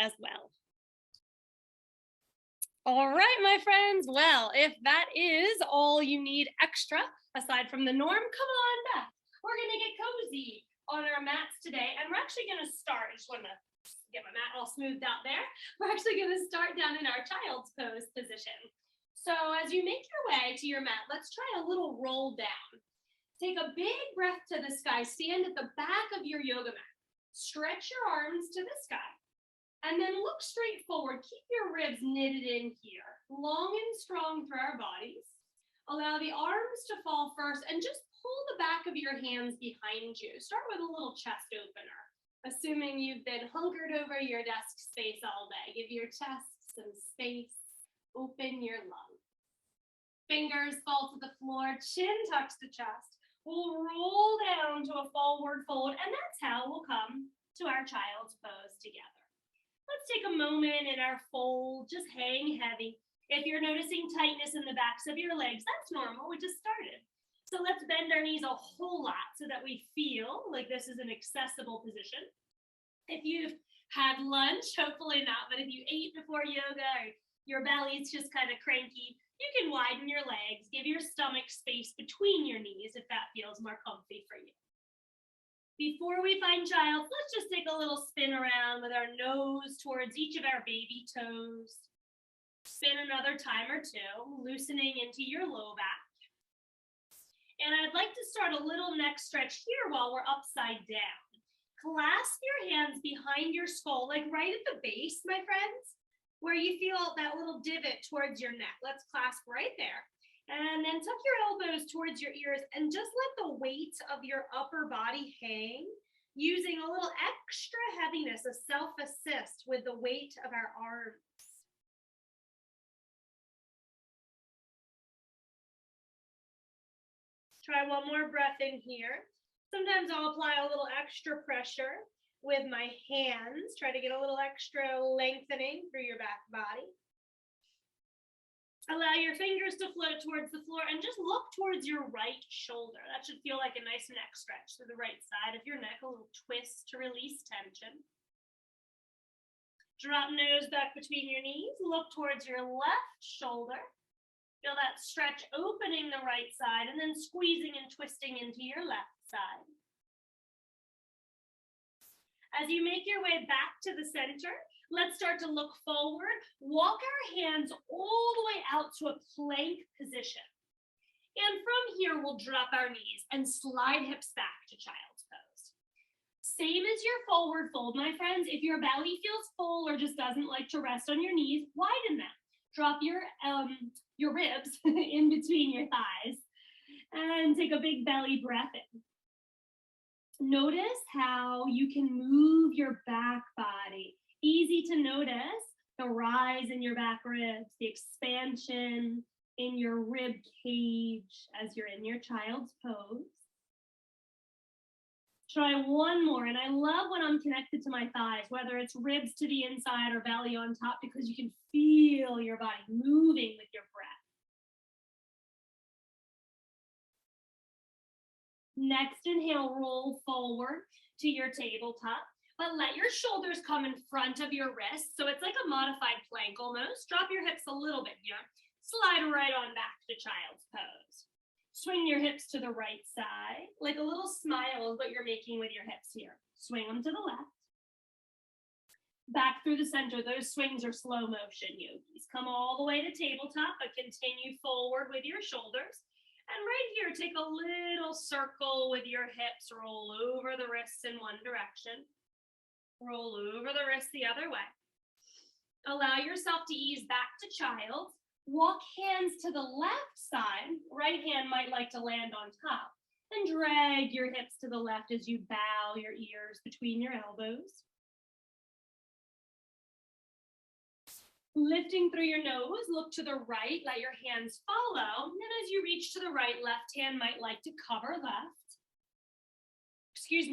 as well. All right, my friends. Well, if that is all you need extra, aside from the norm, come on back. We're going to get cozy on our mats today, and we're actually going to start. I just want to get my mat all smoothed out there. We're actually going to start down in our child's pose position. So as you make your way to your mat, let's try a little roll down. Take a big breath to the sky. Stand at the back of your yoga mat. Stretch your arms to the sky. And then look straight forward. Keep your ribs knitted in here, long and strong through our bodies. Allow the arms to fall first and just pull the back of your hands behind you. Start with a little chest opener, assuming you've been hunkered over your desk space all day. Give your chest some space. Open your lungs. Fingers fall to the floor, chin tucks the chest. We'll roll down to a forward fold, and that's how we'll come to our child's pose together. Let's take a moment in our fold, just hang heavy. If you're noticing tightness in the backs of your legs, that's normal, we just started. So let's bend our knees a whole lot so that we feel like this is an accessible position. If you've had lunch, hopefully not, but if you ate before yoga or your belly's just kind of cranky, you can widen your legs, give your stomach space between your knees if that feels more comfy for you. Before we find child's, let's just take a little spin around with our nose towards each of our baby toes. Spin another time or two, loosening into your low back. And I'd like to start a little neck stretch here while we're upside down. Clasp your hands behind your skull, like right at the base, my friends, where you feel that little divot towards your neck. Let's clasp right there. And then tuck your elbows towards your ears and just let the weight of your upper body hang, using a little extra heaviness, a self-assist with the weight of our arms. Try one more breath in here. Sometimes I'll apply a little extra pressure with my hands. Try to get a little extra lengthening through your back body. Allow your fingers to float towards the floor and just look towards your right shoulder. That should feel like a nice neck stretch to the right side of your neck, a little twist to release tension. Drop nose back between your knees, look towards your left shoulder. Feel that stretch opening the right side and then squeezing and twisting into your left side. As you make your way back to the center, let's start to look forward. Walk our hands all the way out to a plank position. And from here, we'll drop our knees and slide hips back to child's pose. Same as your forward fold, my friends. If your belly feels full or just doesn't like to rest on your knees, widen them. Drop your ribs in between your thighs and take a big belly breath in. Notice how you can move your back body. Easy to notice the rise in your back ribs, the expansion in your rib cage as you're in your child's pose. Try one more, and I love when I'm connected to my thighs, whether it's ribs to the inside or belly on top, because you can feel your body moving with your breath. Next inhale, roll forward to your tabletop, but let your shoulders come in front of your wrists. So it's like a modified plank almost. Drop your hips a little bit here. Slide right on back to child's pose. Swing your hips to the right side, like a little smile is what you're making with your hips here. Swing them to the left. Back through the center, those swings are slow motion, yogis. Come all the way to tabletop, but continue forward with your shoulders. And right here, take a little circle with your hips. Roll over the wrists in one direction. Roll over the wrists the other way. Allow yourself to ease back to child's. Walk hands to the left side. Right hand might like to land on top. And drag your hips to the left as you bow your ears between your elbows. Lifting through your nose, look to the right, let your hands follow. And then as you reach to the right, left hand might like to cover left.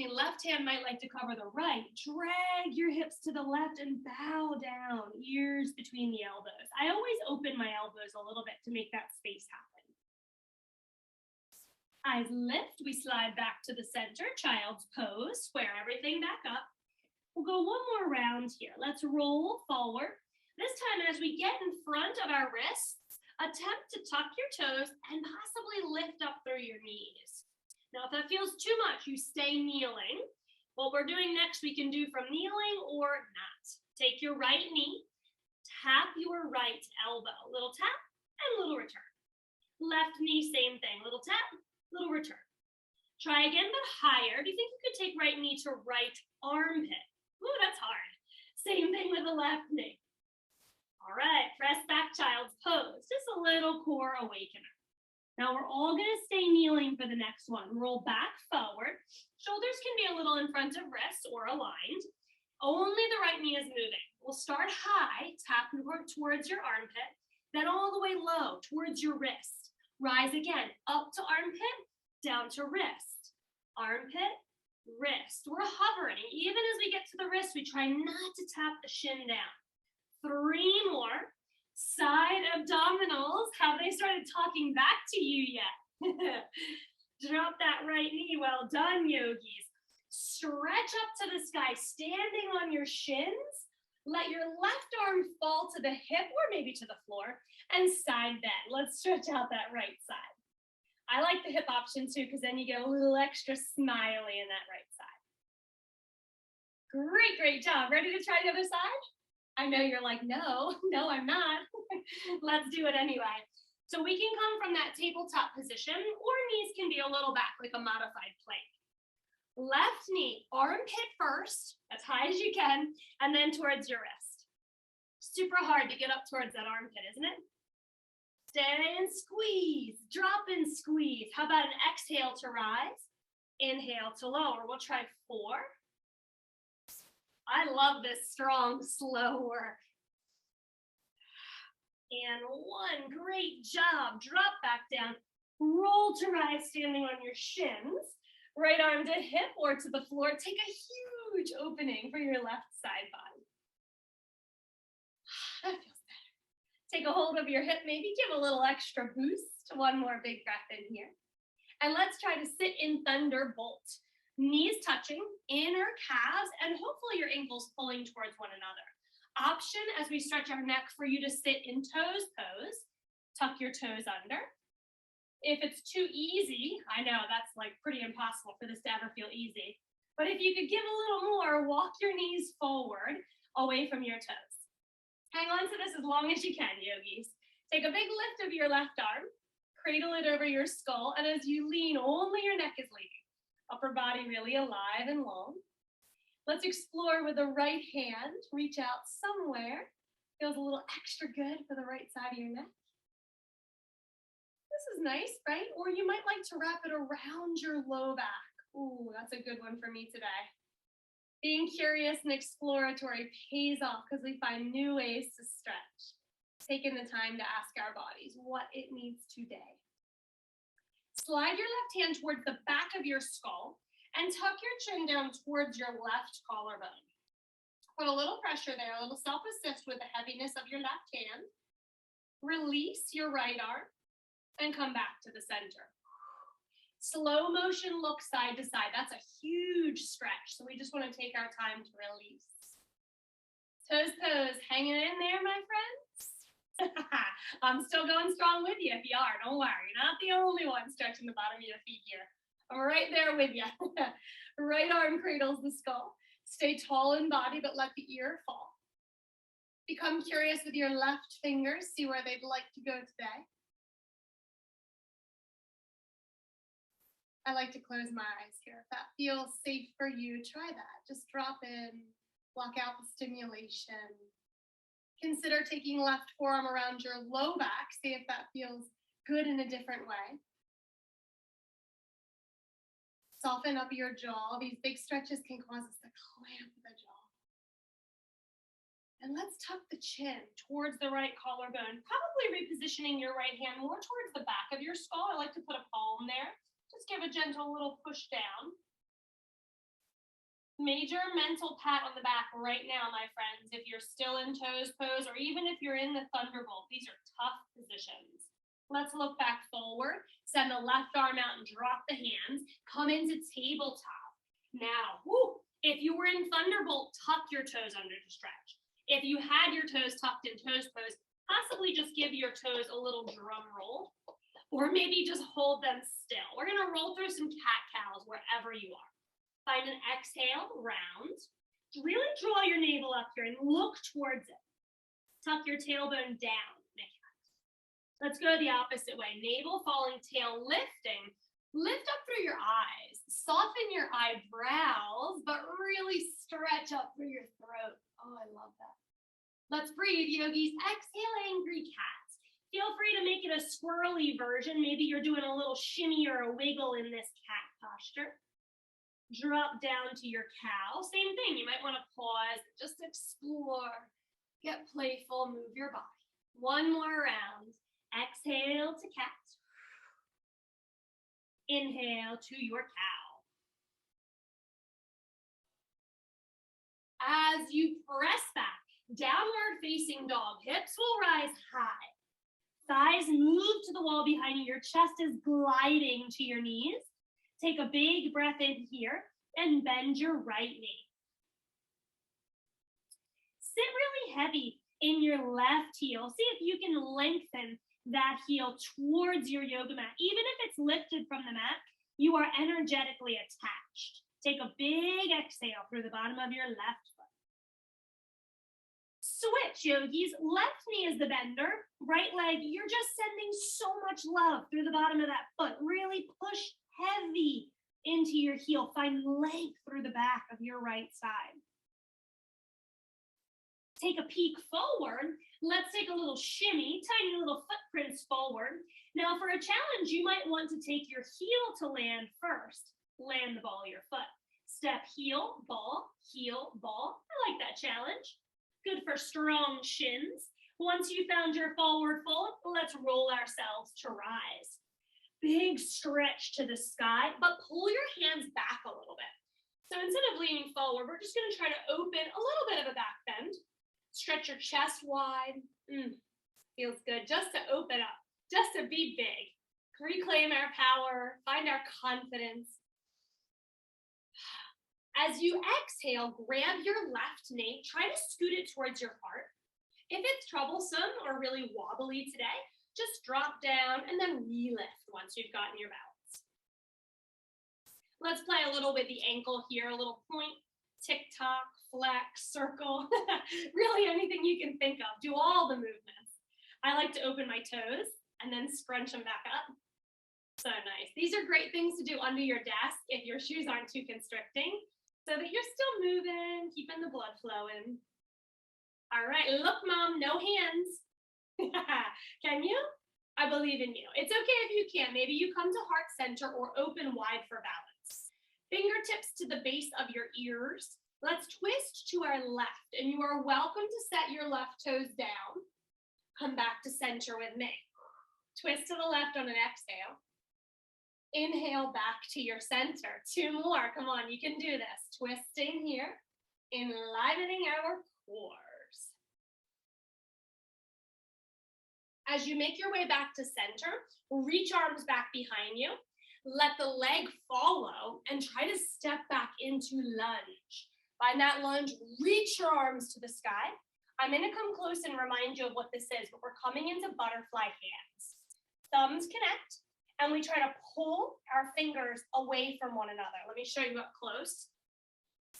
Left hand might like to cover the right. Drag your hips to the left and bow down, ears between the elbows. I always open my elbows a little bit to make that space happen. Eyes lift, we slide back to the center, child's pose, square everything back up. We'll go one more round here. Let's roll forward. This time, as we get in front of our wrists, attempt to tuck your toes and possibly lift up through your knees. Now, if that feels too much, you stay kneeling. What we're doing next, we can do from kneeling or not. Take your right knee, tap your right elbow. Little tap and little return. Left knee, same thing. Little tap, little return. Try again, but higher. Do you think you could take right knee to right armpit? Ooh, that's hard. Same thing with the left knee. All right, press back child's pose. Just a little core awakener. Now we're all gonna stay kneeling for the next one. Roll back forward. Shoulders can be a little in front of wrists or aligned. Only the right knee is moving. We'll start high, tap towards your armpit, then all the way low towards your wrist. Rise again, up to armpit, down to wrist. Armpit, wrist. We're hovering. Even as we get to the wrist, we try not to tap the shin down. 3 more. Side abdominals. Have they started talking back to you yet? Drop that right knee. Well done, yogis. Stretch up to the sky, standing on your shins. Let your left arm fall to the hip or maybe to the floor and side bend. Let's stretch out that right side. I like the hip option too, because then you get a little extra smiley in that right side. Great, great job. Ready to try the other side? I know you're like, no, I'm not. Let's do it anyway. So we can come from that tabletop position, or knees can be a little back, like a modified plank. Left knee, armpit first, as high as you can, and then towards your wrist. Super hard to get up towards that armpit, isn't it? Stay and squeeze, drop and squeeze. How about an exhale to rise? Inhale to lower. We'll try 4. I love this strong, slow work. And 1, great job. Drop back down, roll to rise, standing on your shins. Right arm to hip or to the floor. Take a huge opening for your left side body. That feels better. Take a hold of your hip, maybe give a little extra boost. 1 more big breath in here. And let's try to sit in thunderbolt. Knees touching, inner calves, and hopefully your ankles pulling towards one another. Option as we stretch our neck for you to sit in toes pose. Tuck your toes under. If it's too easy, I know that's like pretty impossible for this to ever feel easy, but if you could give a little more, walk your knees forward away from your toes. Hang on to this as long as you can, yogis. Take a big lift of your left arm, cradle it over your skull, and as you lean, only your neck is leaning. Upper body really alive and long. Let's explore with the right hand. Reach out somewhere. Feels a little extra good for the right side of your neck. This is nice, right? Or you might like to wrap it around your low back. Ooh, that's a good one for me today. Being curious and exploratory pays off because we find new ways to stretch. Taking the time to ask our bodies what it needs today. Slide your left hand towards the back of your skull and tuck your chin down towards your left collarbone. Put a little pressure there, a little self-assist with the heaviness of your left hand. Release your right arm and come back to the center. Slow motion look side to side. That's a huge stretch, so we just want to take our time to release. Toes pose, hanging in there, my friends? I'm still going strong with you if you are. Don't worry, you're not the only one stretching the bottom of your feet here. I'm right there with you. Right arm cradles the skull. Stay tall in body, but let the ear fall. Become curious with your left fingers. See where they'd like to go today. I like to close my eyes here. If that feels safe for you, try that. Just drop in, block out the stimulation. Consider taking left forearm around your low back. See if that feels good in a different way. Soften up your jaw. These big stretches can cause us to clamp the jaw. And let's tuck the chin towards the right collarbone, probably repositioning your right hand more towards the back of your skull. I like to put a palm there. Just give a gentle little push down. Major mental pat on the back right now, my friends, if you're still in toes pose, or even if you're in the thunderbolt. These are tough positions. Let's look back forward. Send the left arm out and drop the hands. Come into tabletop. Now, If you were in Thunderbolt, tuck your toes under to stretch. If you had your toes tucked in toes pose, possibly just give your toes a little drum roll, or maybe just hold them still. We're gonna roll through some cat-cows wherever you are. Find an exhale, round. Really draw your navel up here and look towards it. Tuck your tailbone down. Let's go the opposite way. Navel falling, tail lifting. Lift up through your eyes. Soften your eyebrows, but really stretch up through your throat. Oh, I love that. Let's breathe, yogis. Exhale, angry cat. Feel free to make it a squirrely version. Maybe you're doing a little shimmy or a wiggle in this cat posture. Drop down to your cow. Same thing. You might want to pause, just explore, get playful, move your body. One more round. Exhale to cat. Inhale to your cow. As you press back, downward facing dog, hips will rise high. Thighs move to the wall behind you. Your chest is gliding to your knees. Take a big breath in here and bend your right knee. Sit really heavy in your left heel. See if you can lengthen that heel towards your yoga mat. Even if it's lifted from the mat, you are energetically attached. Take a big exhale through the bottom of your left foot. Switch, yogis. Left knee is the bender. Right leg, you're just sending so much love through the bottom of that foot. Really push heavy into your heel. Find length through the back of your right side. Take a peek forward. Let's take a little shimmy, tiny little footprints forward. Now for a challenge, you might want to take your heel to land first. Land the ball of your foot. Step heel, ball, heel, ball. I like that challenge. Good for strong shins. Once you found your forward fold, let's roll ourselves to rise. Big stretch to the sky, but pull your hands back a little bit. So instead of leaning forward, we're just gonna try to open a little bit of a back bend. Stretch your chest wide. Feels good just to open up, just to be big. Reclaim our power, find our confidence. As you exhale, grab your left knee, try to scoot it towards your heart. If it's troublesome or really wobbly today, just drop down and then re-lift once you've gotten your balance. Let's play a little with the ankle here, a little point, tick-tock, flex, circle, really anything you can think of. Do all the movements. I like to open my toes and then scrunch them back up. So nice. These are great things to do under your desk if your shoes aren't too constricting, so that you're still moving, keeping the blood flowing. All right, look, Mom, no hands. Can you? I believe in you. It's okay if you can't. Maybe you come to heart center or open wide for balance. Fingertips to the base of your ears. Let's twist to our left, and you are welcome to set your left toes down. Come back to center with me. Twist to the left on an exhale. Inhale back to your center. Two more. Come on, you can do this. Twisting here, enlivening our cores. As you make your way back to center, reach arms back behind you. Let the leg follow and try to step back into lunge. Find that lunge, reach your arms to the sky. I'm gonna come close and remind you of what this is, but we're coming into butterfly hands. Thumbs connect, and we try to pull our fingers away from one another. Let me show you up close.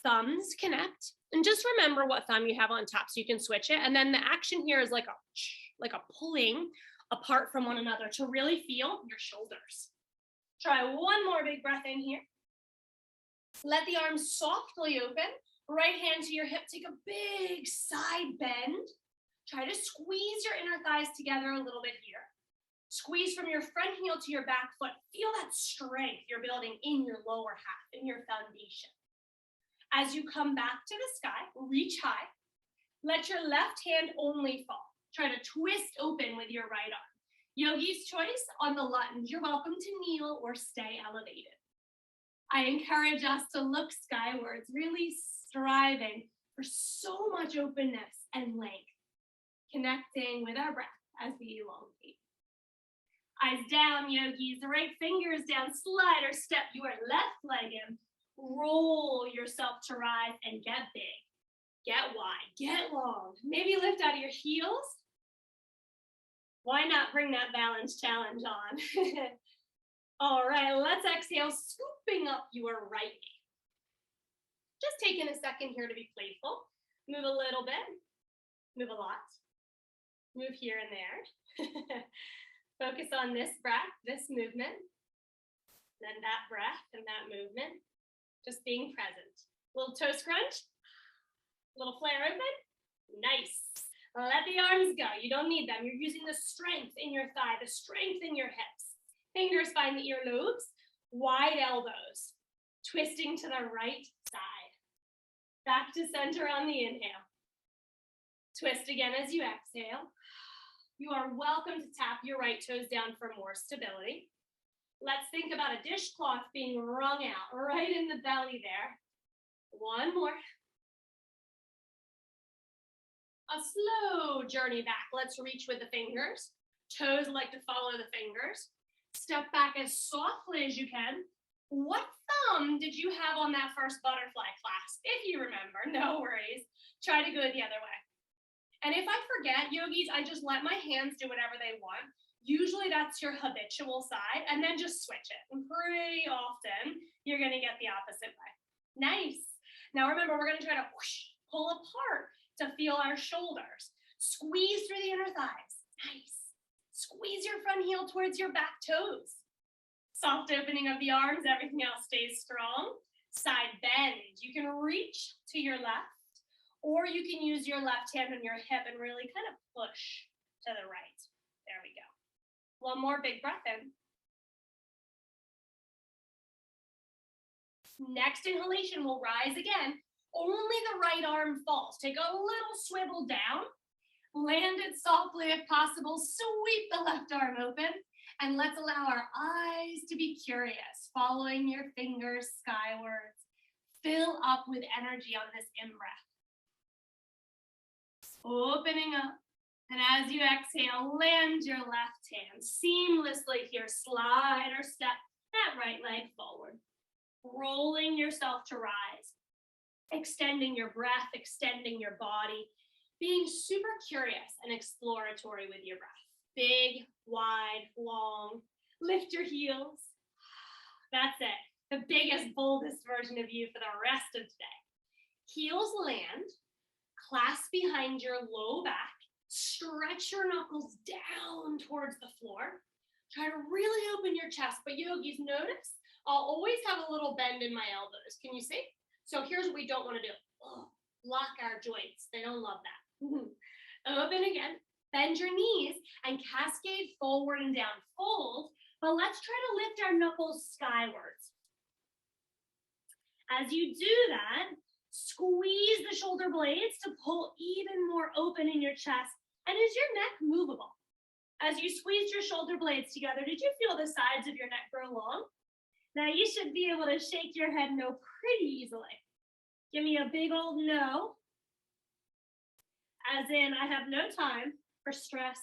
Thumbs connect, and just remember what thumb you have on top so you can switch it. And then the action here is like a pulling apart from one another to really feel your shoulders. Try one more big breath in here. Let the arms softly open. Right hand to your hip, take a big side bend. Try to squeeze your inner thighs together a little bit here. Squeeze from your front heel to your back foot. Feel that strength you're building in your lower half, in your foundation. As you come back to the sky, reach high. Let your left hand only fall. Try to twist open with your right arm. Yogi's choice on the lunge. You're welcome to kneel or stay elevated. I encourage us to look skywards, really striving for so much openness and length, connecting with our breath as we elongate. Eyes down, yogis, the right fingers down, slide or step your left leg in. Roll yourself to rise and get big. Get wide, get long. Maybe lift out of your heels. Why not bring that balance challenge on? All right, let's exhale, scooping up your right knee. Just taking a second here to be playful. Move a little bit, move a lot, move here and there. Focus on this breath, this movement, then that breath and that movement. Just being present. Little toe scrunch, little flare open. Nice. Let the arms go. You don't need them. You're using the strength in your thigh, the strength in your hips. Fingers find the earlobes, wide elbows, twisting to the right side. Back to center on the inhale. Twist again as you exhale. You are welcome to tap your right toes down for more stability. Let's think about a dishcloth being wrung out right in the belly there. One more. A slow journey back. Let's reach with the fingers. Toes like to follow the fingers. Step back as softly as you can. What thumb did you have on that first butterfly class? If you remember, no worries. Try to go the other way. And if I forget, yogis, I just let my hands do whatever they want. Usually that's your habitual side, and then just switch it. And pretty often, you're gonna get the opposite way. Nice. Now remember, we're gonna try to pull apart to feel our shoulders. Squeeze through the inner thighs. Nice. Squeeze your front heel towards your back toes. Soft opening of the arms, everything else stays strong. Side bend. You can reach to your left, or you can use your left hand on your hip and really kind of push to the right. There we go. One more big breath in. Next inhalation will rise again. Only the right arm falls. Take a little swivel down. Land it softly if possible. Sweep the left arm open. And let's allow our eyes to be curious, following your fingers skywards. Fill up with energy on this in-breath. Opening up. And as you exhale, land your left hand seamlessly here. Slide or step that right leg forward. Rolling yourself to rise. Extending your breath, extending your body. Being super curious and exploratory with your breath. Big, wide, long. Lift your heels. That's it. The biggest, boldest version of you for the rest of today. Heels land. Clasp behind your low back. Stretch your knuckles down towards the floor. Try to really open your chest, but yogis, notice I'll always have a little bend in my elbows. Can you see? So here's what we don't want to do. Lock our joints. They don't love that. Open again. Bend your knees and cascade forward and down. Fold, but let's try to lift our knuckles skywards. As you do that, squeeze the shoulder blades to pull even more open in your chest. And is your neck movable? As you squeeze your shoulder blades together, did you feel the sides of your neck grow long? Now you should be able to shake your head no pretty easily. Give me a big old no. As in, I have no time for stress,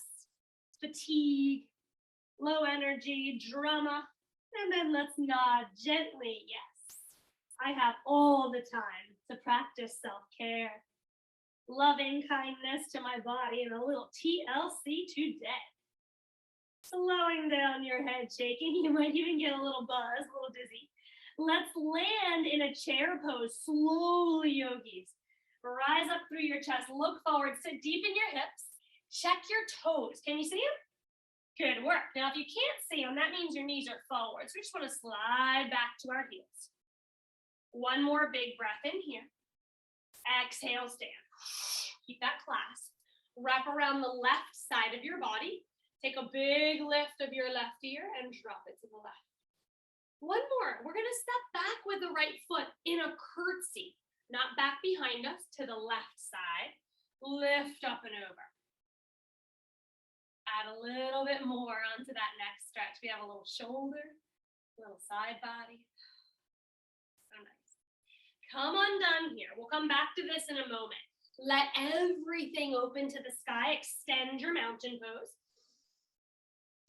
fatigue, low energy, drama. And then let's nod gently, yes. I have all the time to practice self-care, loving kindness to my body, and a little TLC today. Slowing down your head shaking. You might even get a little buzz, a little dizzy. Let's land in a chair pose slowly, yogis. Rise up through your chest, look forward, sit deep in your hips. Check your toes. Can you see them? Good work. Now, if you can't see them, that means your knees are forward. So we just want to slide back to our heels. One more big breath in here. Exhale, stand. Keep that clasp. Wrap around the left side of your body. Take a big lift of your left ear and drop it to the left. One more. We're going to step back with the right foot in a curtsy. Not back behind us, to the left side. Lift up and over. Add a little bit more onto that next stretch. We have a little shoulder, a little side body. So nice. Come undone here. We'll come back to this in a moment. Let everything open to the sky. Extend your mountain pose.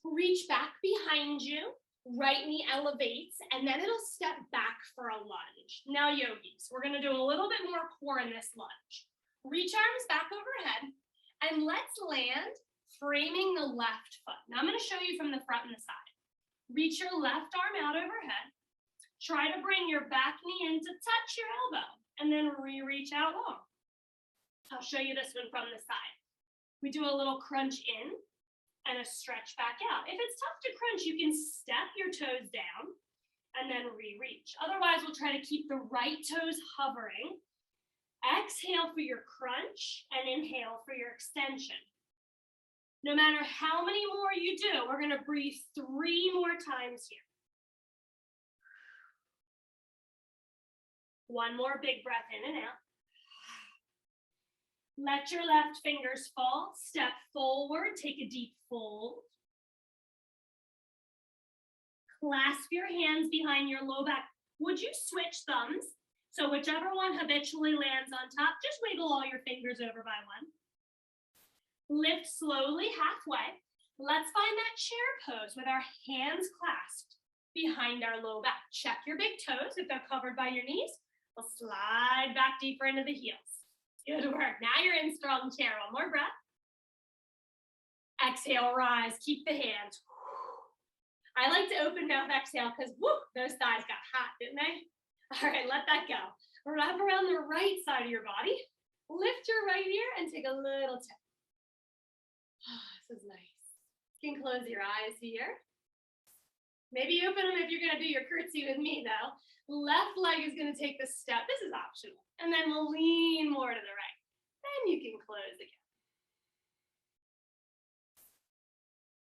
Reach back behind you. Right knee elevates, and then it'll step back for a lunge. Now, yogis, we're gonna do a little bit more core in this lunge. Reach arms back overhead, and let's land framing the left foot. Now, I'm gonna show you from the front and the side. Reach your left arm out overhead. Try to bring your back knee in to touch your elbow, and then reach out long. I'll show you this one from the side. We do a little crunch in and a stretch back out. If it's tough to crunch, you can step your toes down and then reach. Otherwise, we'll try to keep the right toes hovering. Exhale for your crunch and inhale for your extension. No matter how many more you do, we're gonna breathe 3 more times here. 1 more big breath in and out. Let your left fingers fall, step forward, take a deep fold. Clasp your hands behind your low back. Would you switch thumbs? So whichever one habitually lands on top, just wiggle all your fingers over by one. Lift slowly halfway. Let's find that chair pose with our hands clasped behind our low back. Check your big toes. If they're covered by your knees, we'll slide back deeper into the heels. Good work. Now you're in strong chair. 1 more breath. Exhale, rise. Keep the hands. I like to open mouth exhale because those thighs got hot, didn't they? All right, let that go. Wrap around the right side of your body. Lift your right ear and take a little tip. This is nice. You can close your eyes here. Maybe open them if you're going to do your curtsy with me, though. Left leg is going to take the step. This is optional. And then we'll lean more to the right. Then you can close again.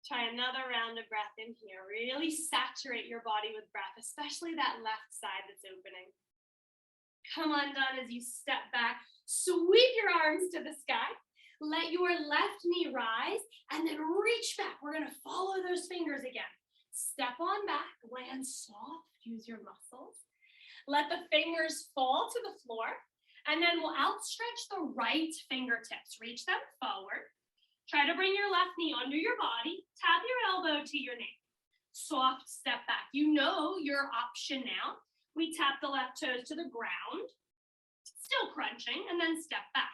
Try another round of breath in here. Really saturate your body with breath, especially that left side that's opening. Come undone as you step back. Sweep your arms to the sky. Let your left knee rise and then reach back. We're going to follow those fingers again. Step on back, land soft, use your muscles. Let the fingers fall to the floor, and then we'll outstretch the right fingertips. Reach them forward. Try to bring your left knee under your body. Tap your elbow to your knee. Soft step back. You know your option now. We tap the left toes to the ground, still crunching, and then step back.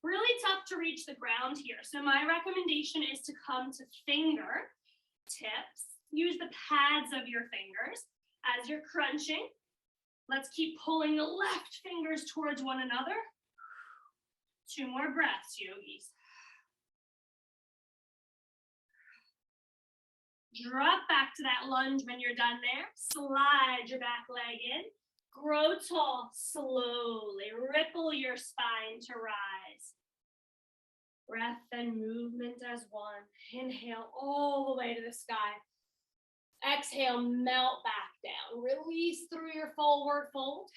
Really tough to reach the ground here. So my recommendation is to come to finger tips. Use the pads of your fingers as you're crunching. Let's keep pulling the left fingers towards one another. 2 more breaths, yogis. Drop back to that lunge when you're done there. Slide your back leg in. Grow tall slowly. Ripple your spine to rise. Breath and movement as one. Inhale all the way to the sky. Exhale, melt back down. Release through your forward fold.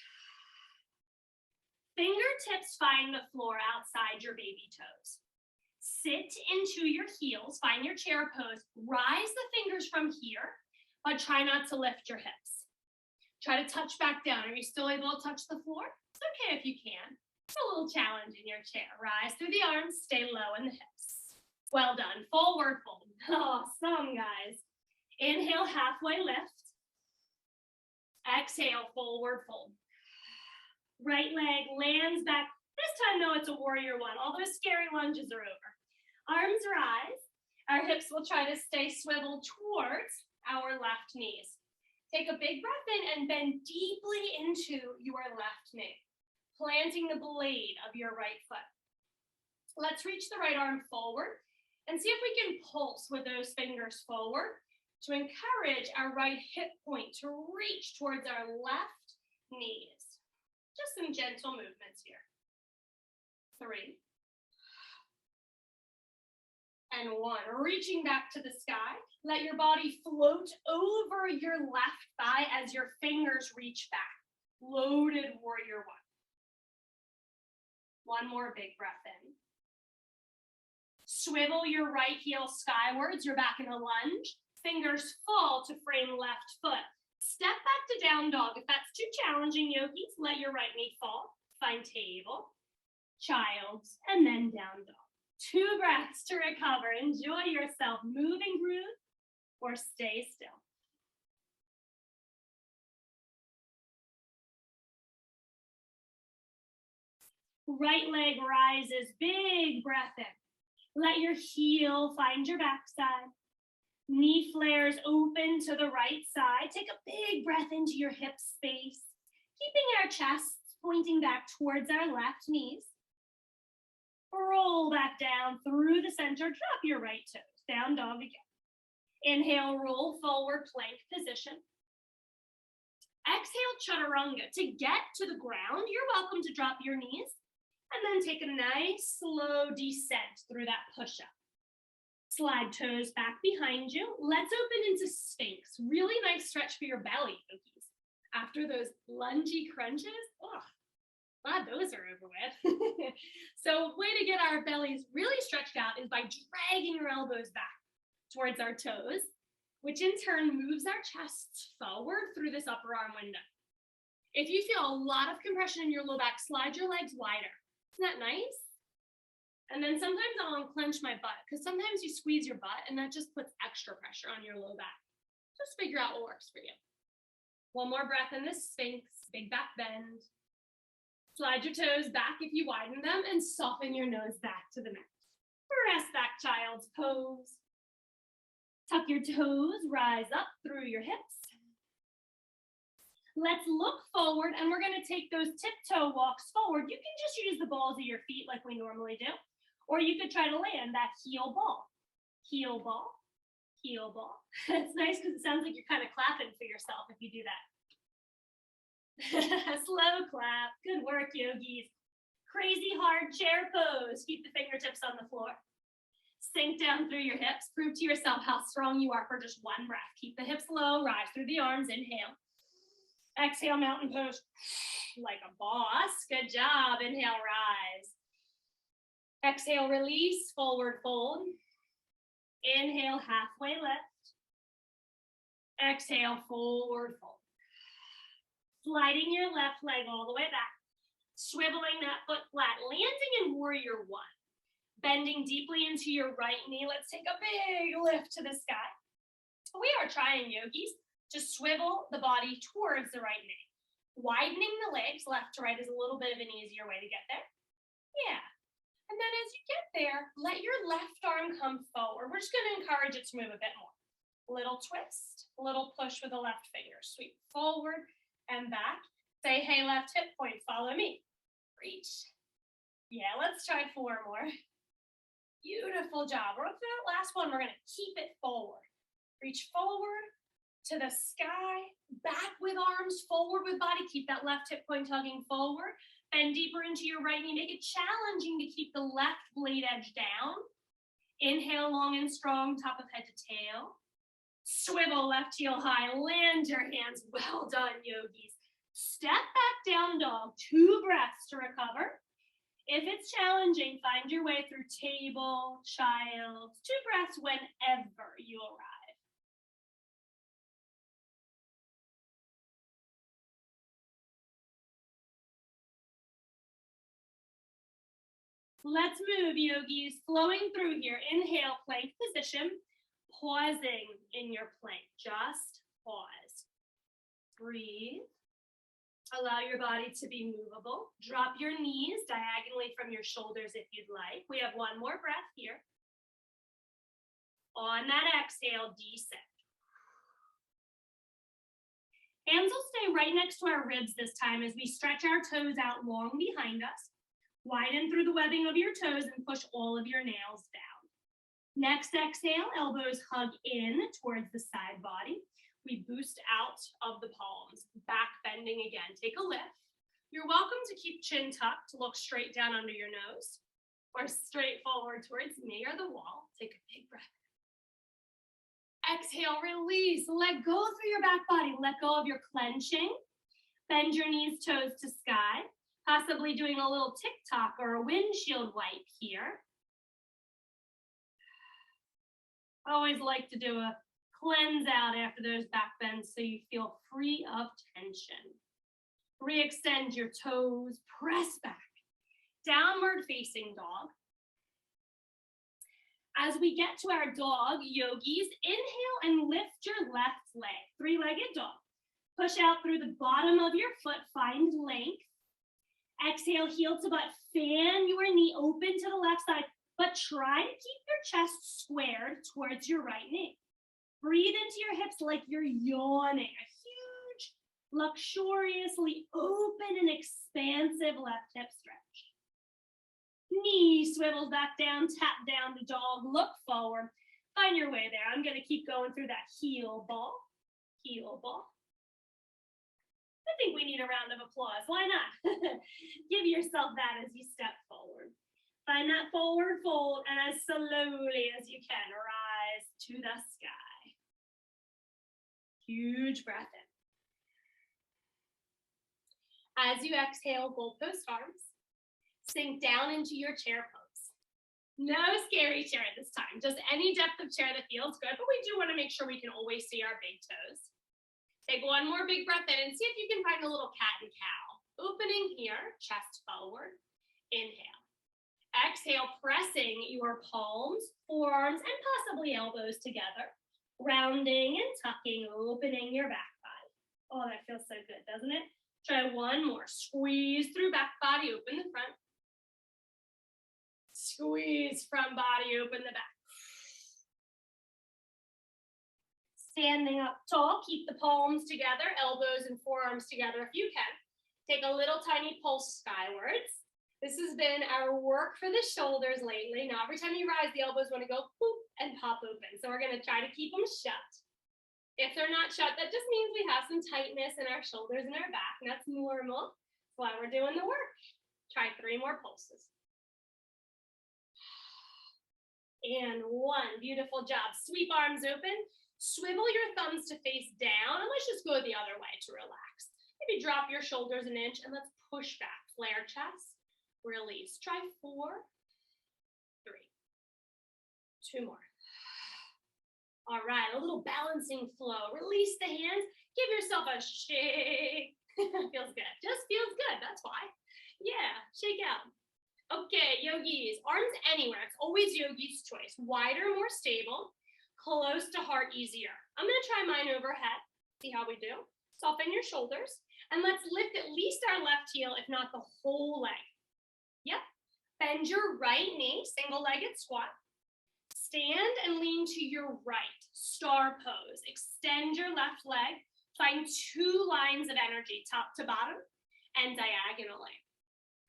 Fingertips find the floor outside your baby toes. Sit into your heels, find your chair pose. Rise the fingers from here, but try not to lift your hips. Try to touch back down. Are you still able to touch the floor? It's okay if you can. It's a little challenge in your chair. Rise through the arms, stay low in the hips. Well done. Forward fold. Awesome, guys. Inhale, halfway lift. Exhale, forward fold. Right leg lands back. This time, though, it's a warrior one. All those scary lunges are over. Arms rise. Our hips will try to stay swiveled towards our left knees. Take a big breath in and bend deeply into your left knee, planting the blade of your right foot. Let's reach the right arm forward and see if we can pulse with those fingers forward to encourage our right hip point to reach towards our left knees. Just some gentle movements here. 3. And 1. Reaching back to the sky. Let your body float over your left thigh as your fingers reach back. Loaded warrior 1. 1 more big breath in. Swivel your right heel skywards. You're back in a lunge. Fingers fall to frame left foot. Step back to down dog. If that's too challenging, yogis, let your right knee fall. Find table, child's, and then down dog. 2 breaths to recover. Enjoy yourself. Moving groove or stay still. Right leg rises, big breath in. Let your heel find your backside. Knee flares open to the right side. Take a big breath into your hip space, keeping our chests pointing back towards our left knees. Roll back down through the center. Drop your right toes. Down dog again. Inhale, roll forward, plank position. Exhale, chaturanga. To get to the ground, you're welcome to drop your knees and then take a nice slow descent through that push-up. Slide toes back behind you. Let's open into Sphinx. Really nice stretch for your belly, Yogis. After those lungy crunches, glad those are over with. So way to get our bellies really stretched out is by dragging your elbows back towards our toes, which in turn moves our chests forward through this upper arm window. If you feel a lot of compression in your low back, slide your legs wider. Isn't that nice? And then sometimes I'll unclench my butt because sometimes you squeeze your butt and that just puts extra pressure on your low back. Just figure out what works for you. One more breath in this Sphinx, big back bend. Slide your toes back if you widen them and soften your nose back to the mat. Rest back, child's pose. Tuck your toes, rise up through your hips. Let's look forward and we're gonna take those tiptoe walks forward. You can just use the balls of your feet like we normally do, or you could try to land that heel ball. Heel ball, heel ball. It's nice because it sounds like you're kind of clapping for yourself if you do that. Slow clap, good work, yogis. Crazy hard chair pose. Keep the fingertips on the floor. Sink down through your hips. Prove to yourself how strong you are for just one breath. Keep the hips low, rise through the arms, inhale. Exhale, mountain pose like a boss. Good job. Inhale, rise. Exhale, release, forward fold. Inhale, halfway lift. Exhale, forward fold. Sliding your left leg all the way back. Swiveling that foot flat. Landing in warrior one. Bending deeply into your right knee. Let's take a big lift to the sky. We are trying, yogis, to swivel the body towards the right knee. Widening the legs left to right is a little bit of an easier way to get there. Yeah. And then as you get there, let your left arm come forward. We're just going to encourage it to move a bit more. Little twist, little push with the left finger. Sweep forward and back. Say, hey, left hip point, follow me. Reach. Yeah, let's try 4 more. Beautiful job. We're up to that last one. We're going to keep it forward. Reach forward to the sky, back with arms, forward with body. Keep that left hip point tugging forward. Bend deeper into your right knee. Make it challenging to keep the left blade edge down. Inhale long and strong, top of head to tail. Swivel left heel high. Land your hands. Well done, yogis. Step back down dog. 2 breaths to recover. If it's challenging, find your way through table, child. 2 breaths whenever you arrive. Let's move, yogis, flowing through here. Inhale, plank position, pausing in your plank. Just pause. Breathe. Allow your body to be movable. Drop your knees diagonally from your shoulders if you'd like. We have 1 more breath here. On that exhale, descend. Hands will stay right next to our ribs this time as we stretch our toes out long behind us. Widen through the webbing of your toes and push all of your nails down. Next exhale, elbows hug in towards the side body. We boost out of the palms, back bending again. Take a lift. You're welcome to keep chin tucked, look straight down under your nose, or straight forward towards me or the wall. Take a big breath. Exhale, release. Let go through your back body. Let go of your clenching. Bend your knees, toes to sky. Possibly doing a little tick-tock or a windshield wipe here. I always like to do a cleanse out after those back bends so you feel free of tension. Re-extend your toes, press back. Downward facing dog. As we get to our dog, yogis, inhale and lift your left leg, 3-legged dog. Push out through the bottom of your foot, find length. Exhale, heel to butt. Fan your knee open to the left side, but try to keep your chest squared towards your right knee. Breathe into your hips like you're yawning. A huge, luxuriously open and expansive left hip stretch. Knee swivels back down, tap down to dog, look forward. Find your way there. I'm going to keep going through that heel ball. Heel ball. I think we need a round of applause. Why not? Give yourself that as you step forward. Find that forward fold, and as slowly as you can, rise to the sky. Huge breath in. As you exhale, goalpost arms. Sink down into your chair pose. No scary chair this time, just any depth of chair that feels good, but we do want to make sure we can always see our big toes. Take one more big breath in and see if you can find a little cat and cow. Opening here, chest forward. Inhale. Exhale, pressing your palms, forearms, and possibly elbows together. Rounding and tucking, opening your back body. Oh, that feels so good, doesn't it? Try one more. Squeeze through back body, open the front. Squeeze front body, open the back. Standing up tall, keep the palms together, elbows and forearms together if you can. Take a little tiny pulse skywards. This has been our work for the shoulders lately. Now, every time you rise, the elbows want to go boop and pop open. So we're going to try to keep them shut. If they're not shut, that just means we have some tightness in our shoulders and our back, and that's normal. That's why we're doing the work. Try 3 more pulses. And 1, beautiful job. Sweep arms open. Swivel your thumbs to face down, and let's just go the other way to relax. Maybe drop your shoulders an inch, and let's push back. Flare chest, release. Try 4, 3, 2 more. All right, a little balancing flow. Release the hands. Give yourself a shake. Feels good. Just feels good, that's why. Yeah, shake out. Okay, yogis, arms anywhere. It's always yogi's choice. Wider, more stable. Close to heart, easier. I'm going to try mine overhead. See how we do. Soften your shoulders. And let's lift at least our left heel, if not the whole leg. Yep. Bend your right knee, single-legged squat. Stand and lean to your right. Star pose. Extend your left leg. Find 2 lines of energy, top to bottom and diagonally.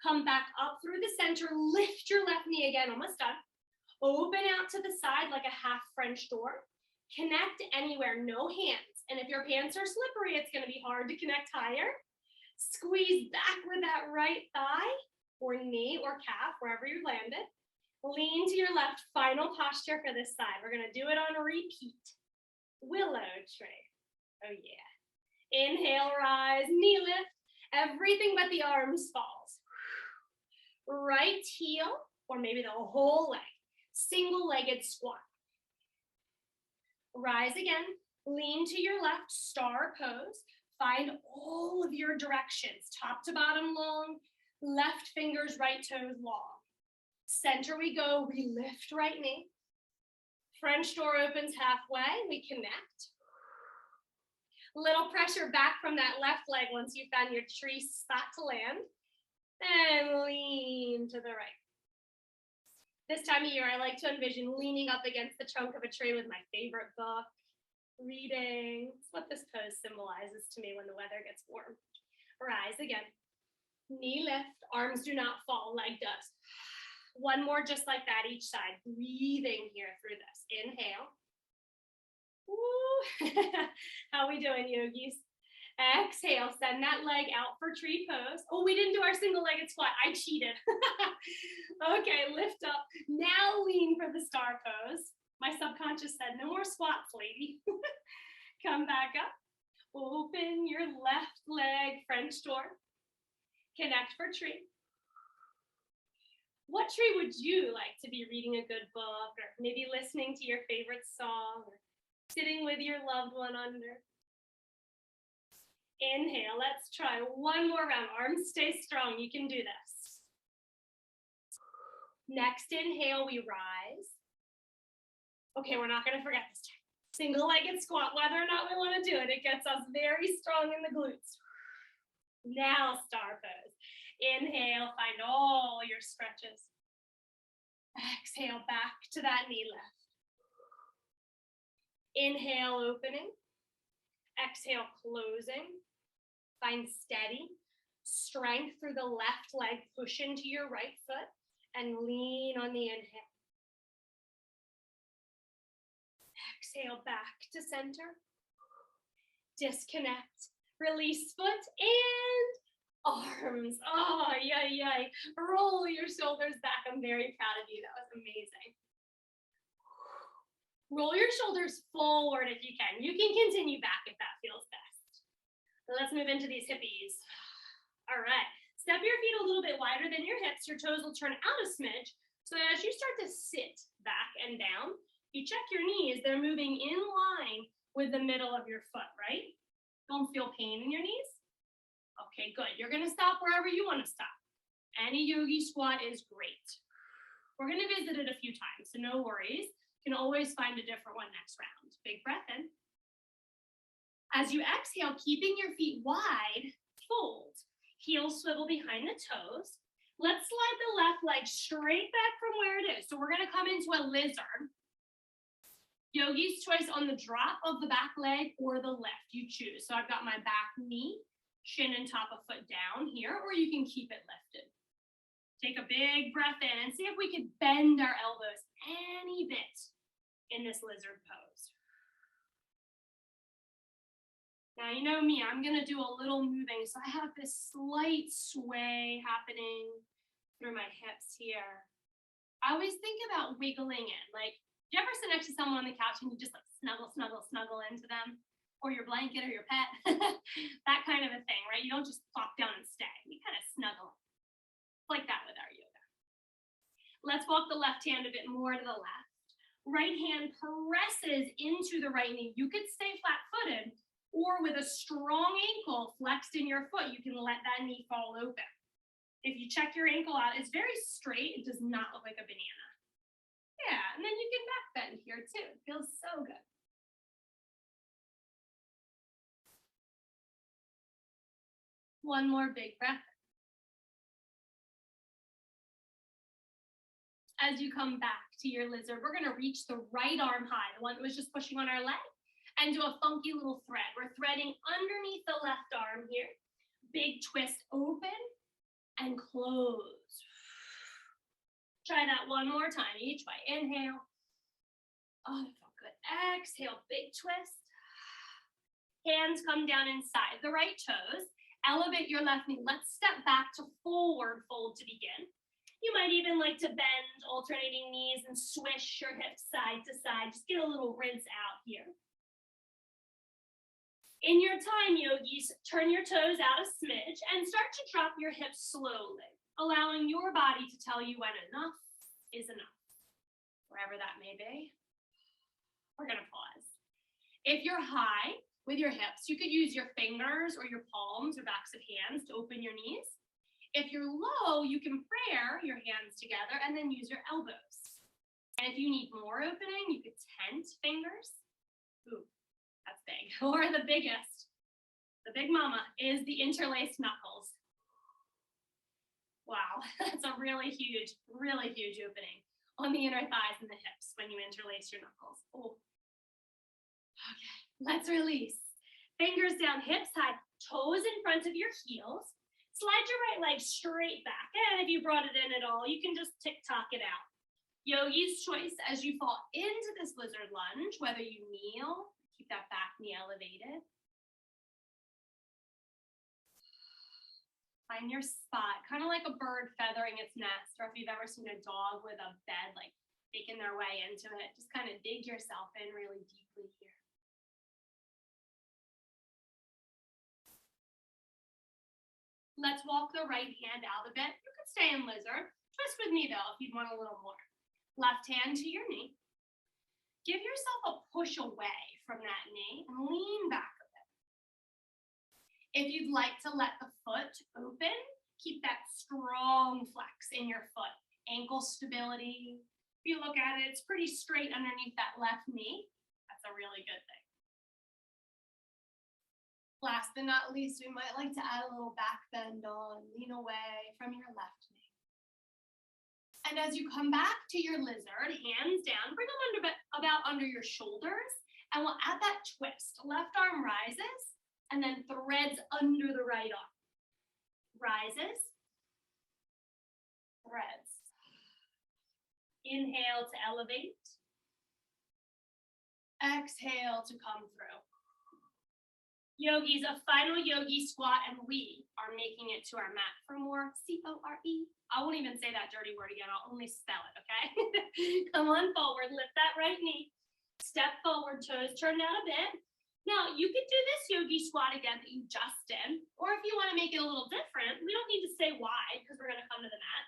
Come back up through the center. Lift your left knee again. Almost done. Open out to the side like a half French door. Connect anywhere, no hands. And if your pants are slippery, it's going to be hard to connect higher. Squeeze back with that right thigh or knee or calf, wherever you landed. Lean to your left, final posture for this side. We're going to do it on a repeat. Willow tree. Oh yeah. Inhale, rise, knee lift. Everything but the arms falls. Right heel, or maybe the whole leg. Single-legged squat. Rise again. Lean to your left, star pose. Find all of your directions, top to bottom long, left fingers, right toes long. Center we go, we lift right knee. French door opens halfway, we connect. Little pressure back from that left leg once you found your tree spot to land. And lean to the right. This time of year, I like to envision leaning up against the trunk of a tree with my favorite book, reading. It's what this pose symbolizes to me when the weather gets warm. Rise again. Knee lift, arms do not fall, leg does. 1 more just like that each side. Breathing here through this. Inhale. Woo. How we doing, yogis? Exhale, send that leg out for tree pose. Oh, we didn't do our single-legged squat. I cheated. Okay, lift up. Now lean for the star pose. My subconscious said, no more squats, lady. Come back up. Open your left leg, French door. Connect for tree. What tree would you like to be reading a good book, or maybe listening to your favorite song, or sitting with your loved one under? Inhale, let's try 1 more round. Arms stay strong, you can do this. Next inhale, we rise. Okay, we're not gonna forget this time. Single-legged squat, whether or not we wanna do it, it gets us very strong in the glutes. Now star pose. Inhale, find all your stretches. Exhale, back to that knee lift. Inhale, opening. Exhale, closing. Find steady strength through the left leg. Push into your right foot and lean on the inhale. Exhale, back to center. Disconnect. Release foot and arms. Oh, yay. Roll your shoulders back. I'm very proud of you. That was amazing. Roll your shoulders forward if you can. You can continue back if that feels best. Let's move into these hippies. All right. Step your feet a little bit wider than your hips. Your toes will turn out a smidge. So as you start to sit back and down, you check your knees. They're moving in line with the middle of your foot, right? Don't feel pain in your knees? Okay, good. You're going to stop wherever you want to stop. Any yogi squat is great. We're going to visit it a few times, so no worries. You can always find a different one next round. Big breath in. As you exhale, keeping your feet wide, fold. Heels swivel behind the toes. Let's slide the left leg straight back from where it is. So we're going to come into a lizard. Yogi's choice on the drop of the back leg or the lift, you choose. So I've got my back knee, shin and top of foot down here, or you can keep it lifted. Take a big breath in and see if we can bend our elbows any bit in this lizard pose. Now, you know me, I'm gonna do a little moving. So I have this slight sway happening through my hips here. I always think about wiggling in, like, do you ever sit next to someone on the couch and you just like snuggle into them? Or your blanket or your pet? That kind of a thing, right? You don't just plop down and stay. You kind of snuggle. Like that with our yoga. Let's walk the left hand a bit more to the left. Right hand presses into the right knee. You could stay flat-footed, or with a strong ankle flexed in your foot, you can let that knee fall open. If you check your ankle out, it's very straight. It does not look like a banana. Yeah, and then you can back bend here too. It feels so good. One more big breath. As you come back to your lizard, we're gonna reach the right arm high, the one that was just pushing on our leg, and do a funky little thread. We're threading underneath the left arm here. Big twist, open and close. Try that one more time, each way. Inhale. Oh, that felt good. Exhale, big twist. Hands come down inside the right toes. Elevate your left knee. Let's step back to forward fold to begin. You might even like to bend alternating knees and swish your hips side to side. Just get a little rinse out here. In your time, yogis, turn your toes out a smidge and start to drop your hips slowly, allowing your body to tell you when enough is enough, wherever that may be. We're gonna pause. If you're high with your hips, you could use your fingers or your palms or backs of hands to open your knees. If you're low, you can prayer your hands together and then use your elbows. And if you need more opening, you could tent fingers. Ooh, that's big. Or the biggest, the big mama, is the interlaced knuckles. Wow, that's a really huge opening on the inner thighs and the hips when you interlace your knuckles. Oh. Okay, let's release. Fingers down, hips high, toes in front of your heels. Slide your right leg straight back. And if you brought it in at all, you can just tick-tock it out. Yogi's choice as you fall into this lizard lunge, whether you kneel, keep that back knee elevated. Find your spot, kind of like a bird feathering its nest, or if you've ever seen a dog with a bed, like making their way into it, just kind of dig yourself in really deeply here. Let's walk the right hand out a bit. You could stay in lizard. Twist with me though, if you'd want a little more. Left hand to your knee. Give yourself a push away from that knee and lean back a bit. If you'd like to let the foot open, keep that strong flex in your foot. Ankle stability. If you look at it, it's pretty straight underneath that left knee. That's a really good thing. Last but not least, we might like to add a little back bend on, lean away from your left knee. And as you come back to your lizard, hands down, bring them about under your shoulders, and we'll add that twist. Left arm rises, and then threads under the right arm. Rises, threads. Inhale to elevate. Exhale to come through. Yogis, a final yogi squat, and we are making it to our mat for more C-O-R-E. I won't even say that dirty word again. I'll only spell it, okay? Come on forward, lift that right knee. Step forward, toes turned out a bit. Now, you could do this yogi squat again that you just did, or if you want to make it a little different, we don't need to say why, because we're going to come to the mat.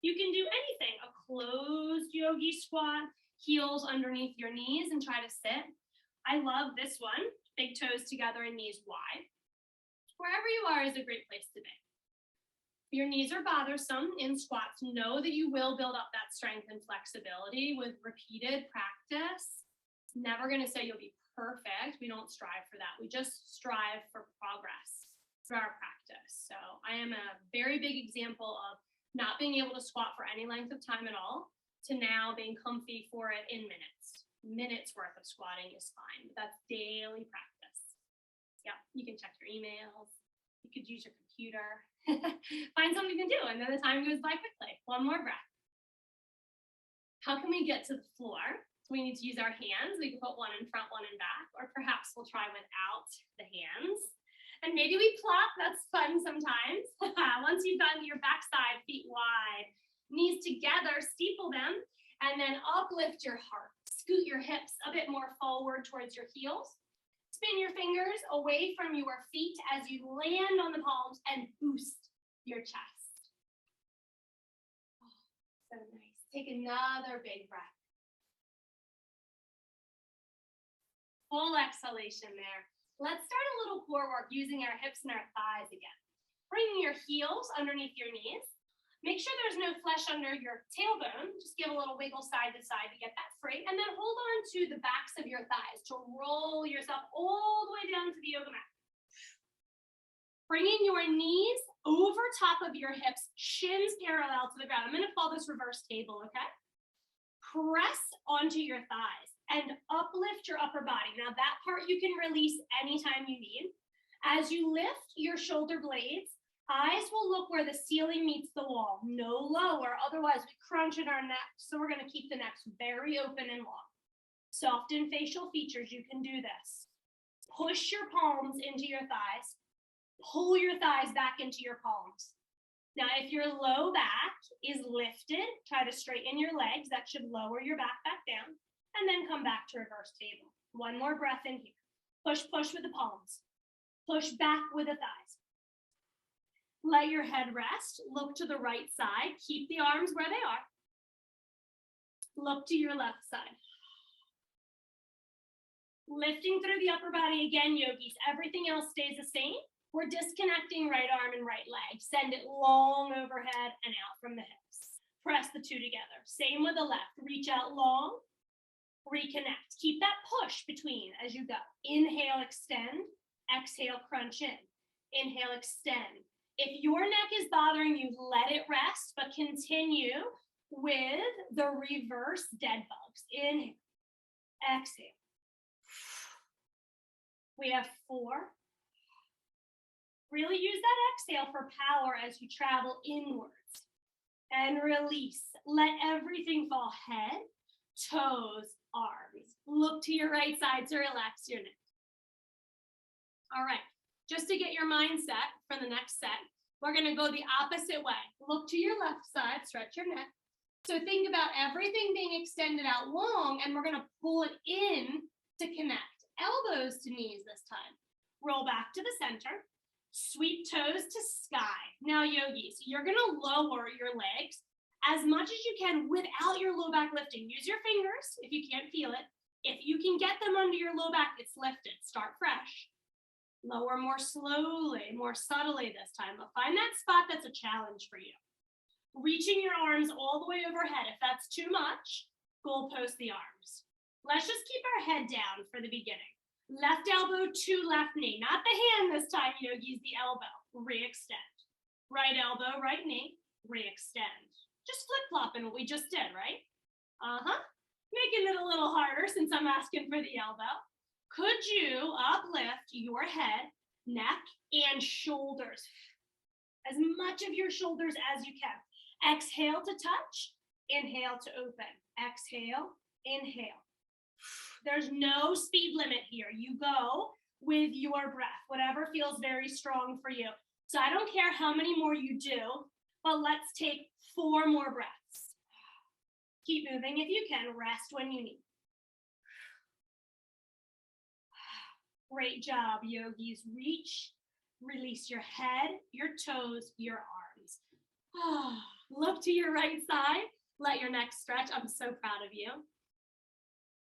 You can do anything, a closed yogi squat, heels underneath your knees, and try to sit. I love this one. Big toes together and knees wide. Wherever you are is a great place to be. If your knees are bothersome in squats, know that you will build up that strength and flexibility with repeated practice. It's never going to say you'll be perfect. We don't strive for that. We just strive for progress through our practice. So I am a very big example of not being able to squat for any length of time at all to now being comfy for it in minutes. Minutes worth of squatting is fine, but that's daily practice. Yeah, you can check your emails. You could use your computer. Find something to do, and then the time goes by quickly. One more breath. How can we get to the floor? So we need to use our hands. We can put one in front, one in back, or perhaps we'll try without the hands. And maybe we plop. That's fun sometimes. Once you've done your backside, feet wide, knees together, steeple them, and then uplift your heart. Scoot your hips a bit more forward towards your heels. Spin your fingers away from your feet as you land on the palms and boost your chest. Oh, so nice. Take another big breath. Full exhalation there. Let's start a little core work using our hips and our thighs again. Bringing your heels underneath your knees. Make sure there's no flesh under your tailbone. Just give a little wiggle side to side to get that free. And then hold on to the backs of your thighs to roll yourself all the way down to the yoga mat. Bringing your knees over top of your hips, shins parallel to the ground. I'm going to call this reverse table, okay? Press onto your thighs and uplift your upper body. Now that part you can release anytime you need. As you lift your shoulder blades, eyes will look where the ceiling meets the wall, no lower, otherwise we crunch in our neck. So we're gonna keep the necks very open and long. Soften facial features, you can do this. Push your palms into your thighs. Pull your thighs back into your palms. Now, if your low back is lifted, try to straighten your legs. That should lower your back down, and then come back to reverse table. One more breath in here. Push, push with the palms. Push back with the thighs. Let your head rest. Look to the right side. Keep the arms where they are. Look to your left side. Lifting through the upper body again, yogis. Everything else stays the same. We're disconnecting right arm and right leg. Send it long overhead and out from the hips. Press the two together. Same with the left. Reach out long. Reconnect. Keep that push between as you go. Inhale, extend. Exhale, crunch in. Inhale, extend. If your neck is bothering you, let it rest, but continue with the reverse dead bugs. Inhale, exhale. We have 4. Really use that exhale for power as you travel inwards. And release. Let everything fall. Head, toes, arms. Look to your right side to relax your neck. All right. Just to get your mind set for the next set, we're going to go the opposite way. Look to your left side, stretch your neck. So think about everything being extended out long, and we're going to pull it in to connect. Elbows to knees this time. Roll back to the center. Sweep toes to sky. Now, yogis, you're going to lower your legs as much as you can without your low back lifting. Use your fingers if you can't feel it. If you can get them under your low back, it's lifted. Start fresh. Lower more slowly, more subtly this time. But find that spot that's a challenge for you. Reaching your arms all the way overhead. If that's too much, goalpost the arms. Let's just keep our head down for the beginning. Left elbow to left knee. Not the hand this time, yogis, the elbow. Re-extend. Right elbow, right knee. Re-extend. Just flip-flopping what we just did, right? Making it a little harder since I'm asking for the elbow. Could you uplift your head, neck, and shoulders? As much of your shoulders as you can. Exhale to touch. Inhale to open. Exhale, inhale. There's no speed limit here. You go with your breath, whatever feels very strong for you. So I don't care how many more you do, but let's take 4 more breaths. Keep moving if you can. Rest when you need. Great job, yogis. Reach, release your head, your toes, your arms. Look to your right side. Let your neck stretch. I'm so proud of you.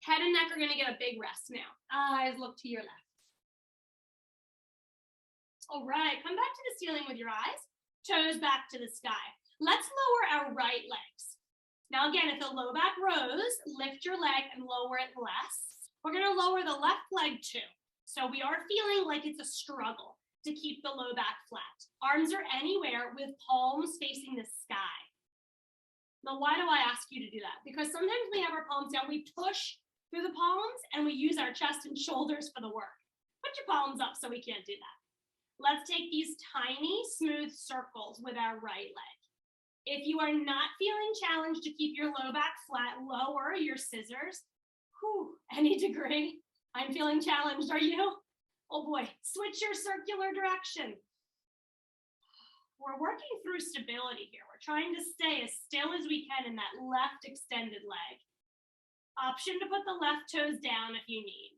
Head and neck are going to get a big rest now. Eyes look to your left. All right, come back to the ceiling with your eyes. Toes back to the sky. Let's lower our right legs. Now again, if the low back rose, lift your leg and lower it less. We're going to lower the left leg too. So we are feeling like it's a struggle to keep the low back flat. Arms are anywhere with palms facing the sky. Now, why do I ask you to do that? Because sometimes we have our palms down, we push through the palms, and we use our chest and shoulders for the work. Put your palms up so we can't do that. Let's take these tiny, smooth circles with our right leg. If you are not feeling challenged to keep your low back flat, lower your scissors. Any degree. I'm feeling challenged, are you? Oh boy, switch your circular direction. We're working through stability here. We're trying to stay as still as we can in that left extended leg. Option to put the left toes down if you need.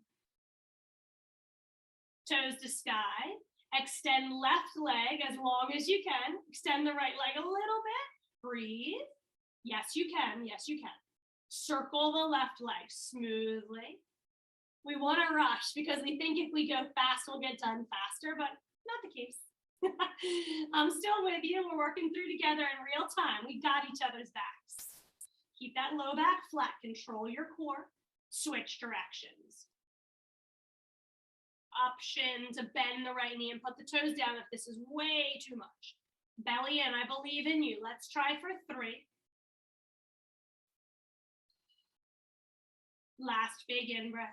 Toes to sky. Extend left leg as long as you can. Extend the right leg a little bit. Breathe. Yes, you can. Yes, you can. Circle the left leg smoothly. We want to rush because we think if we go fast, we'll get done faster, but not the case. I'm still with you. We're working through together in real time. We got each other's backs. Keep that low back flat. Control your core. Switch directions. Option to bend the right knee and put the toes down if this is way too much. Belly in. I believe in you. Let's try for 3. Last big in breath.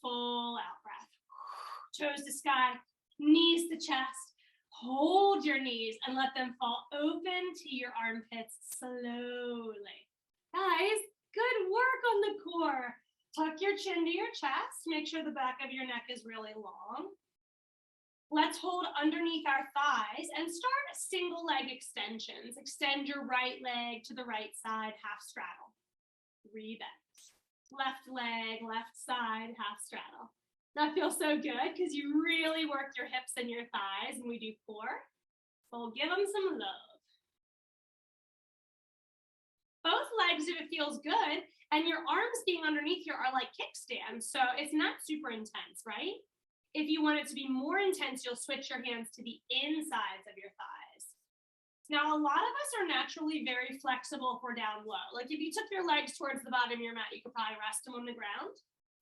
Full out breath. Toes to sky. Knees to chest. Hold your knees and let them fall open to your armpits slowly. Guys, good work on the core. Tuck your chin to your chest. Make sure the back of your neck is really long. Let's hold underneath our thighs and start single leg extensions. Extend your right leg to the right side, half straddle. Rebend. Left leg, left side, half straddle. That feels so good because you really work your hips and your thighs, and we do 4. We'll give them some love. Both legs, if it feels good, and your arms being underneath here are like kickstands, so it's not super intense, right? If you want it to be more intense, you'll switch your hands to the insides of your thighs. Now, a lot of us are naturally very flexible if we're down low. Like if you took your legs towards the bottom of your mat, you could probably rest them on the ground.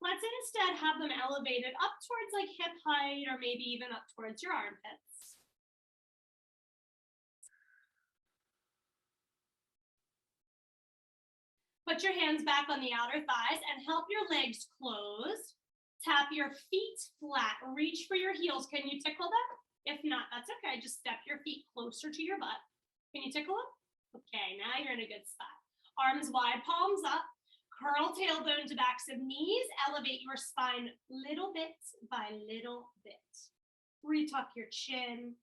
Let's instead have them elevated up towards like hip height or maybe even up towards your armpits. Put your hands back on the outer thighs and help your legs close. Tap your feet flat. Reach for your heels. Can you tickle them? If not, that's okay. Just step your feet closer to your butt. Can you tickle them? Okay, now you're in a good spot. Arms wide, palms up. Curl tailbone to backs of knees. Elevate your spine little bit by little bit. Retuck your chin.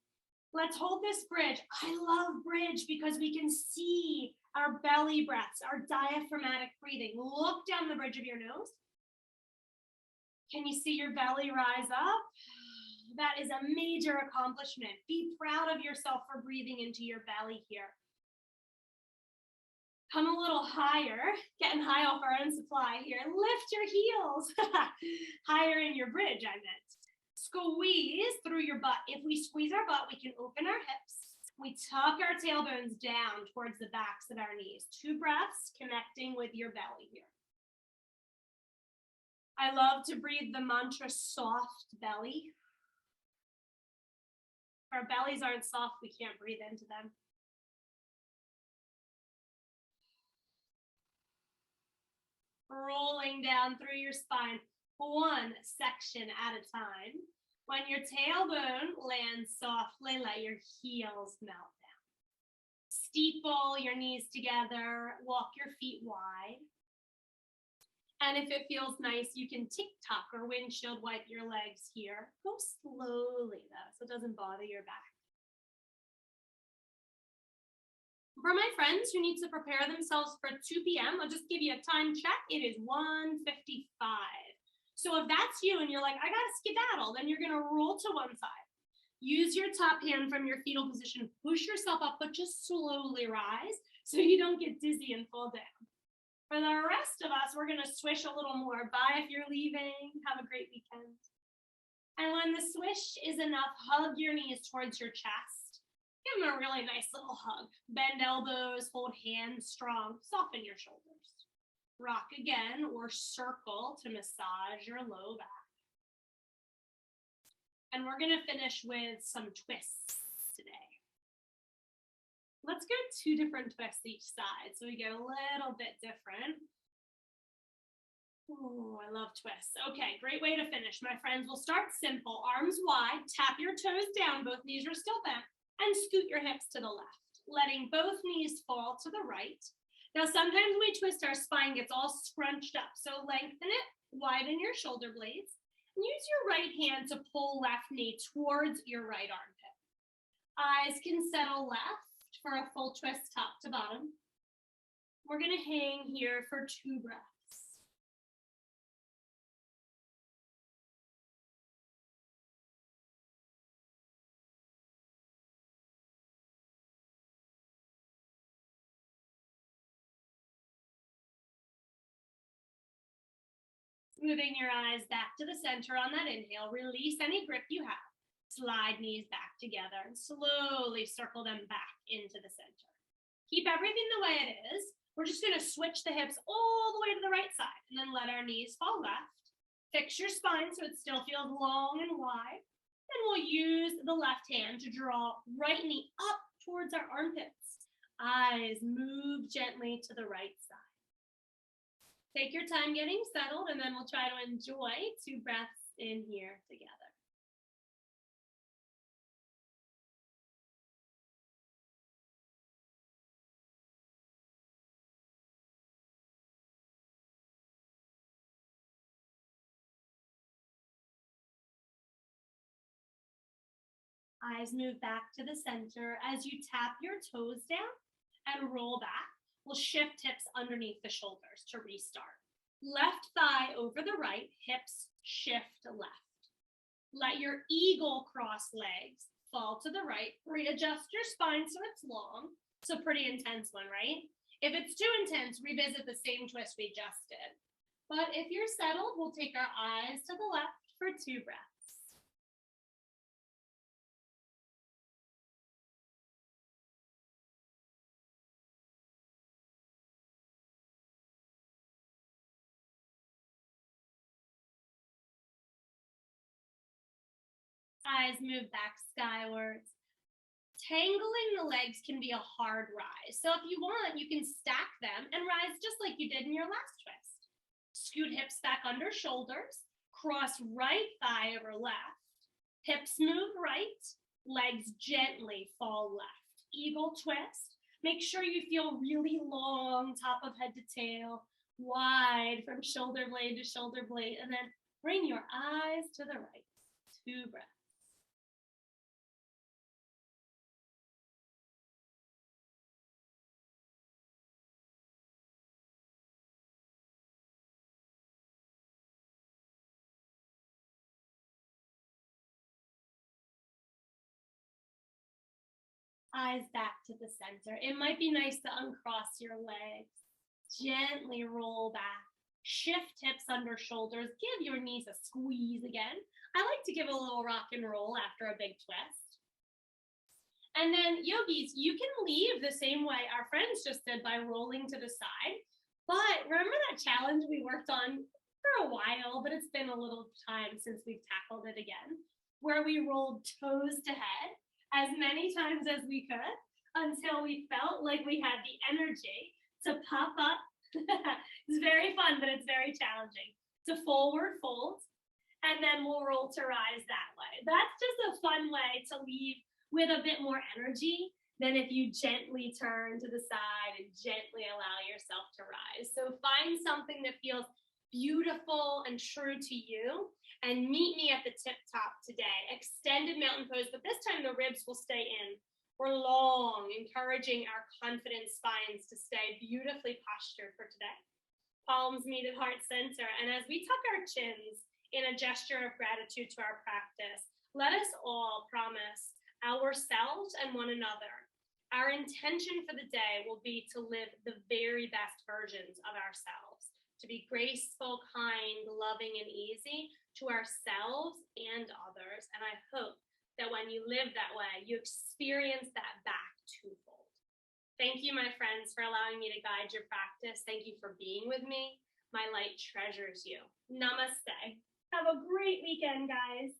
Let's hold this bridge. I love bridge because we can see our belly breaths, our diaphragmatic breathing. Look down the bridge of your nose. Can you see your belly rise up? That is a major accomplishment. Be proud of yourself for breathing into your belly here. Come a little higher, getting high off our own supply here. Lift your heels. Higher in your bridge, I meant. Squeeze through your butt. If we squeeze our butt, we can open our hips. We tuck our tailbones down towards the backs of our knees. 2 breaths connecting with your belly here. I love to breathe the mantra soft belly. If our bellies aren't soft, we can't breathe into them. Rolling down through your spine, one section at a time. When your tailbone lands softly, let your heels melt down. Steeple your knees together, walk your feet wide. And if it feels nice, you can tick-tock or windshield wipe your legs here. Go slowly though, so it doesn't bother your back. For my friends who need to prepare themselves for 2 p.m., I'll just give you a time check. It is 1:55. So if that's you and you're like, I gotta skedaddle, then you're gonna roll to one side. Use your top hand from your fetal position, push yourself up, but just slowly rise so you don't get dizzy and fall down. For the rest of us, we're gonna swish a little more. Bye if you're leaving, have a great weekend. And when the swish is enough, hug your knees towards your chest. Give them a really nice little hug. Bend elbows, hold hands strong, soften your shoulders. Rock again or circle to massage your low back. And we're gonna finish with some twists today. Let's go 2 different twists each side so we get a little bit different. Oh, I love twists. Okay, great way to finish. My friends, we'll start simple. Arms wide, tap your toes down, both knees are still bent, and scoot your hips to the left, letting both knees fall to the right. Now, sometimes when we twist, our spine gets all scrunched up, so lengthen it, widen your shoulder blades, and use your right hand to pull left knee towards your right armpit. Eyes can settle left for a full twist top to bottom. We're gonna hang here for 2 breaths. Moving your eyes back to the center on that inhale, release any grip you have. Slide knees back together and slowly circle them back into the center. Keep everything the way it is. We're just gonna switch the hips all the way to the right side and then let our knees fall left. Fix your spine so it still feels long and wide. Then we'll use the left hand to draw right knee up towards our armpits. Eyes move gently to the right side. Take your time getting settled, and then we'll try to enjoy 2 breaths in here together. Eyes move back to the center. As you tap your toes down and roll back, we'll shift hips underneath the shoulders to restart. Left thigh over the right, hips shift left. Let your eagle cross legs fall to the right. Readjust your spine so it's long. It's a pretty intense one, right? If it's too intense, revisit the same twist we just did. But if you're settled, we'll take our eyes to the left for 2 breaths. Eyes move back skywards. Tangling the legs can be a hard rise. So if you want, you can stack them and rise just like you did in your last twist. Scoot hips back under shoulders, cross right thigh over left. Hips move right, legs gently fall left. Eagle twist. Make sure you feel really long, top of head to tail, wide from shoulder blade to shoulder blade, and then bring your eyes to the right. 2 breaths. Eyes back to the center. It might be nice to uncross your legs. Gently roll back. Shift hips under shoulders. Give your knees a squeeze again. I like to give a little rock and roll after a big twist. And then yogis, you can leave the same way our friends just did by rolling to the side. But remember that challenge we worked on for a while, but it's been a little time since we've tackled it again, where we rolled toes to head as many times as we could until we felt like we had the energy to pop up. It's very fun, but it's very challenging. To forward fold, and then we'll roll to rise that way. That's just a fun way to leave with a bit more energy than if you gently turn to the side and gently allow yourself to rise. So find something that feels beautiful and true to you, and meet me at the tip top today. Extended mountain pose, but this time the ribs will stay in. We're long, encouraging our confident spines to stay beautifully postured for today. Palms meet at heart center, and as we tuck our chins in a gesture of gratitude to our practice, let us all promise ourselves and one another, our intention for the day will be to live the very best versions of ourselves, to be graceful, kind, loving, and easy to ourselves and others. And I hope that when you live that way, you experience that back twofold. Thank you, my friends, for allowing me to guide your practice. Thank you for being with me. My light treasures you. Namaste. Have a great weekend, guys.